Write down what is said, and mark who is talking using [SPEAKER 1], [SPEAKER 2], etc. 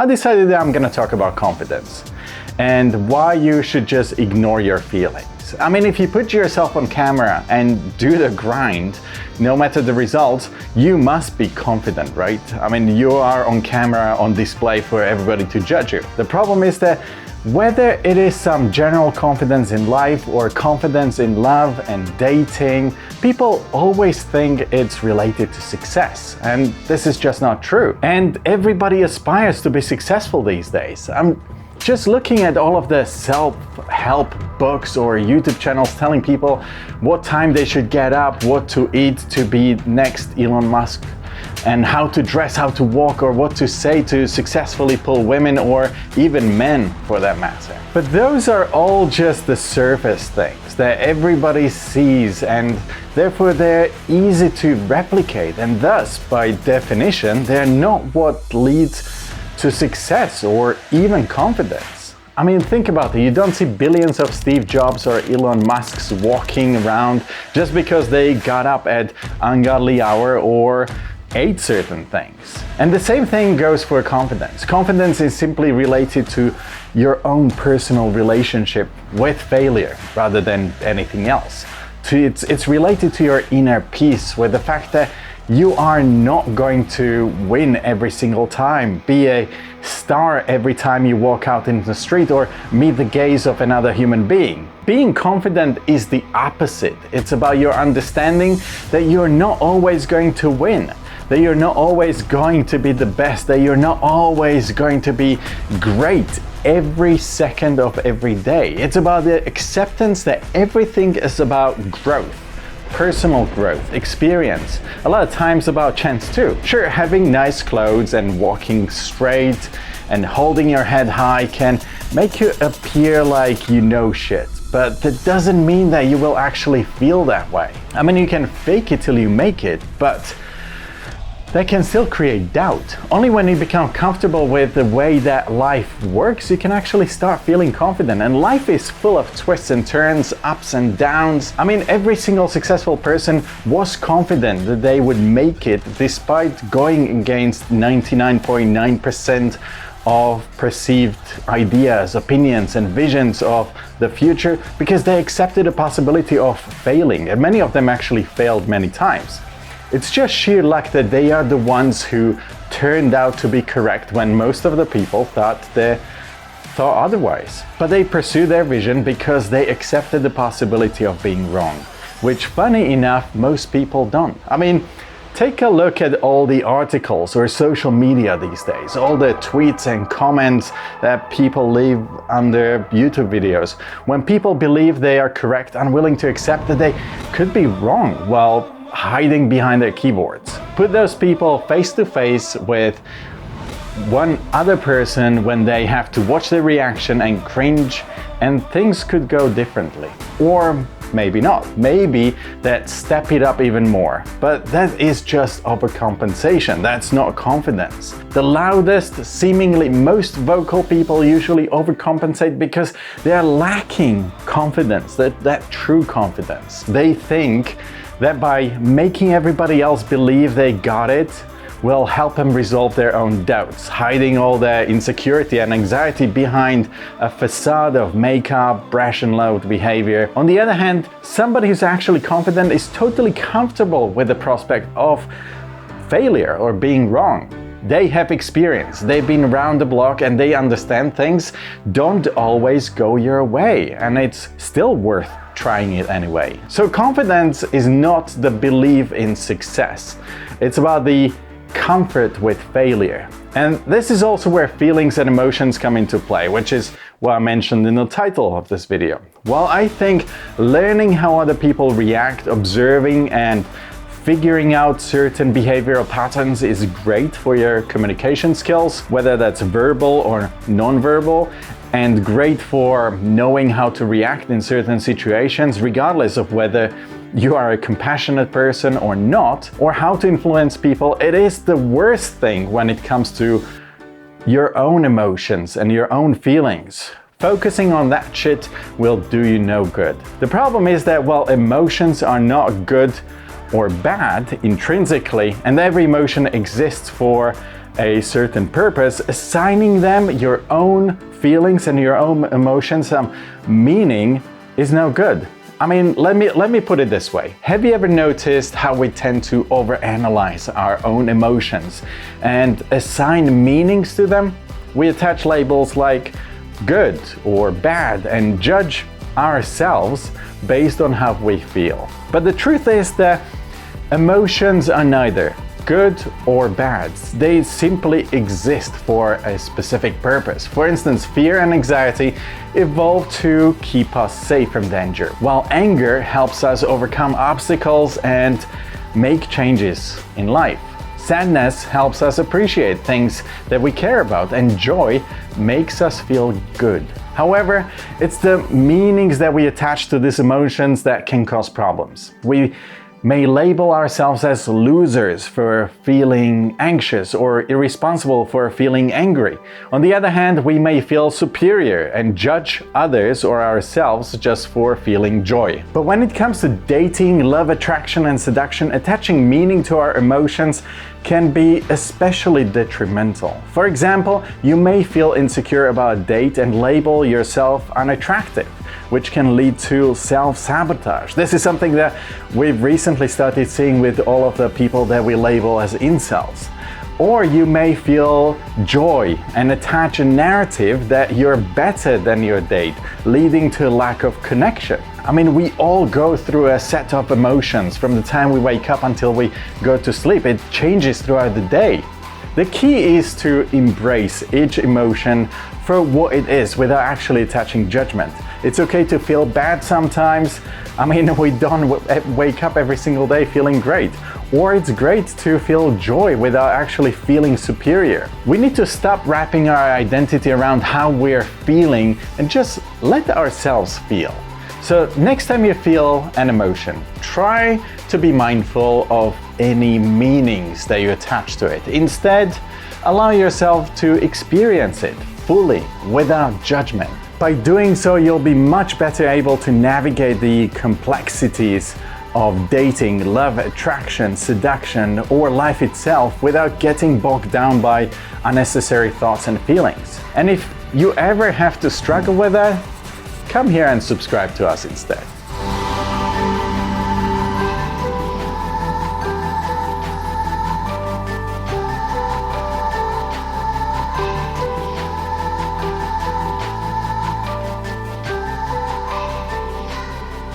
[SPEAKER 1] I decided that I'm gonna talk about confidence and why you should just ignore your feelings. I mean, if you put yourself on camera and do the grind, no matter the results, you must be confident, right? I mean, you are on camera, on display for everybody to judge you. The problem is that whether it is some general confidence in life or confidence in love and dating, people always think it's related to success. And this is just not true. And everybody aspires to be successful these days. I'm just looking at all of the self-help books or YouTube channels telling people what time they should get up, what to eat to be next Elon Musk, and how to dress, how to walk, or what to say to successfully pull women or even men for that matter. But those are all just the surface things that everybody sees, and therefore they're easy to replicate, and thus, by definition, they're not what leads to success or even confidence. I mean, think about it. You don't see billions of Steve Jobs or Elon Musks walking around just because they got up at ungodly hour or ate certain things. And the same thing goes for confidence. Confidence is simply related to your own personal relationship with failure rather than anything else. It's related to your inner peace with the fact that you are not going to win every single time, be a star every time you walk out into the street or meet the gaze of another human being. Being confident is the opposite. It's about your understanding that you're not always going to win, that you're not always going to be the best, that you're not always going to be great every second of every day. It's about the acceptance that everything is about growth. Personal growth, experience, a lot of times about chance too. Sure, having nice clothes and walking straight and holding your head high can make you appear like you know shit, but that doesn't mean that you will actually feel that way. I mean, you can fake it till you make it, but that can still create doubt. Only when you become comfortable with the way that life works, you can actually start feeling confident. And life is full of twists and turns, ups and downs. I mean, every single successful person was confident that they would make it despite going against 99.9% of perceived ideas, opinions, and visions of the future because they accepted the possibility of failing. And many of them actually failed many times. It's just sheer luck that they are the ones who turned out to be correct when most of the people thought otherwise. But they pursued their vision because they accepted the possibility of being wrong, which, funny enough, most people don't. I mean, take a look at all the articles or social media these days, all the tweets and comments that people leave under YouTube videos. When people believe they are correct, unwilling to accept that they could be wrong while hiding behind their keyboards. Put those people face to face with one other person when they have to watch their reaction and cringe, and things could go differently. Or maybe not. Maybe that step it up even more. But that is just overcompensation. That's not confidence. The loudest, seemingly most vocal people usually overcompensate because they are lacking confidence, that true confidence. They think that by making everybody else believe they got it will help them resolve their own doubts, hiding all their insecurity and anxiety behind a facade of makeup, brash and loud behavior. On the other hand, somebody who's actually confident is totally comfortable with the prospect of failure or being wrong. They have experience, they've been around the block, and they understand things don't always go your way, and it's still worth trying it anyway. So confidence is not the belief in success. It's about the comfort with failure. And this is also where feelings and emotions come into play, which is what I mentioned in the title of this video. While I think learning how other people react, observing and figuring out certain behavioral patterns is great for your communication skills, whether that's verbal or non-verbal, and great for knowing how to react in certain situations, regardless of whether you are a compassionate person or not, or how to influence people, it is the worst thing when it comes to your own emotions and your own feelings. Focusing on that shit will do you no good. The problem is that while emotions are not good or bad intrinsically, and every emotion exists for a certain purpose, assigning them your own feelings and your own emotions meaning is no good. I mean, let me put it this way. Have you ever noticed how we tend to overanalyze our own emotions and assign meanings to them? We attach labels like good or bad and judge ourselves based on how we feel. But the truth is that emotions are neither good or bad. They simply exist for a specific purpose. For instance, fear and anxiety evolved to keep us safe from danger, while anger helps us overcome obstacles and make changes in life. Sadness helps us appreciate things that we care about, and joy makes us feel good. However, it's the meanings that we attach to these emotions that can cause problems. We may label ourselves as losers for feeling anxious or irresponsible for feeling angry. On the other hand, we may feel superior and judge others or ourselves just for feeling joy. But when it comes to dating, love, attraction, and seduction, attaching meaning to our emotions can be especially detrimental. For example, you may feel insecure about a date and label yourself unattractive, which can lead to self-sabotage. This is something that we've recently started seeing with all of the people that we label as incels. Or you may feel joy and attach a narrative that you're better than your date, leading to a lack of connection. I mean, we all go through a set of emotions from the time we wake up until we go to sleep. It changes throughout the day. The key is to embrace each emotion for what it is without actually attaching judgment. It's okay to feel bad sometimes. I mean, we don't wake up every single day feeling great. Or it's great to feel joy without actually feeling superior. We need to stop wrapping our identity around how we're feeling and just let ourselves feel. So next time you feel an emotion, try to be mindful of any meanings that you attach to it. Instead, allow yourself to experience it fully without judgment. By doing so, you'll be much better able to navigate the complexities of dating, love, attraction, seduction, or life itself without getting bogged down by unnecessary thoughts and feelings. And if you ever have to struggle with that, come here and subscribe to us instead.